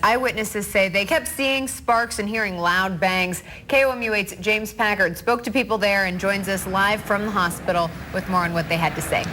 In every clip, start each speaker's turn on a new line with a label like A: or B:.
A: Eyewitnesses say they kept seeing sparks and hearing loud bangs. KOMU8's James Packard spoke to people there and joins us live from the hospital with more on what they had to say.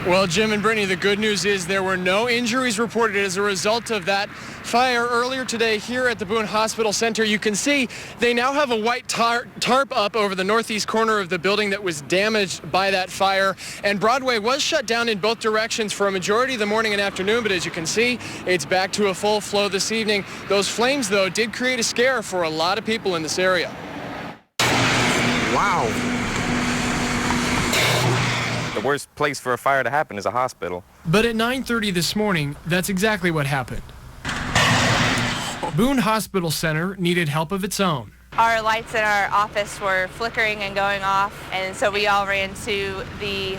B: Well, Jim and Brittany, the good news is there were no injuries reported as a result of that fire earlier today here at the Boone Hospital Center. You can see they now have a white tarp up over the northeast corner of the building that was damaged by that fire. And Broadway was shut down in both directions for a majority of the morning and afternoon, but as you can see, it's back to a full flow this evening. Those flames, though, did create a scare for a lot of people in this area.
C: Wow. The worst place for a fire to happen is a hospital.
B: But at 9:30 this morning, that's exactly what happened. Boone Hospital Center needed help of its own.
D: Our lights in our office were flickering and going off, and so we all ran to the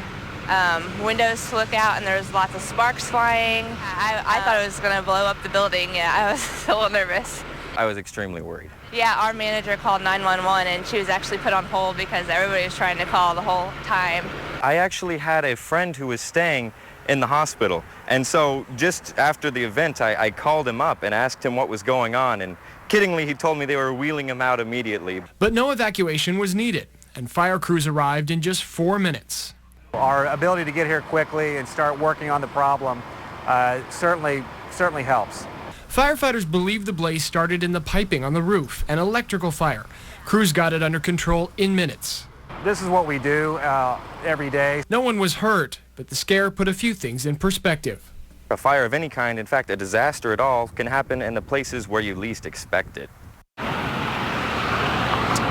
D: windows to look out, and there was lots of sparks flying. I thought it was going to blow up the building. Yeah, I was a little nervous.
C: I was extremely worried.
D: Yeah, our manager called 911, and she was actually put on hold because everybody was trying to call the whole time.
C: I actually had a friend who was staying in the hospital, and so just after the event, I called him up and asked him what was going on, and kiddingly, he told me they were wheeling him out immediately.
B: But no evacuation was needed, and fire crews arrived in just 4 minutes.
E: Our ability to get here quickly and start working on the problem certainly helps.
B: Firefighters believe the blaze started in the piping on the roof, an electrical fire. Crews got it under control in minutes.
E: This is what we do every day.
B: No one was hurt, but the scare put a few things in perspective.
C: A fire of any kind, in fact, a disaster at all, can happen in the places where you least expect it.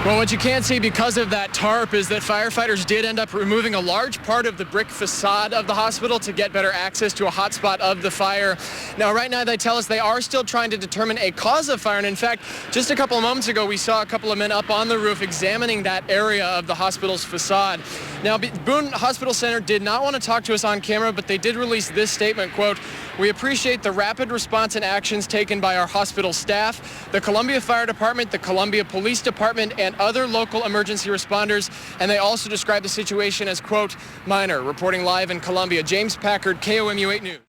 B: Well, what you can't see because of that tarp is that firefighters did end up removing a large part of the brick facade of the hospital to get better access to a hot spot of the fire. Now, right now, they tell us they are still trying to determine a cause of fire. And in fact, just a couple of moments ago, we saw a couple of men up on the roof examining that area of the hospital's facade. Now, Boone Hospital Center did not want to talk to us on camera, but they did release this statement, quote, "We appreciate the rapid response and actions taken by our hospital staff, the Columbia Fire Department, the Columbia Police Department, and other local emergency responders." And they also described the situation as, quote, "minor." Reporting live in Columbia, James Packard, KOMU 8 News.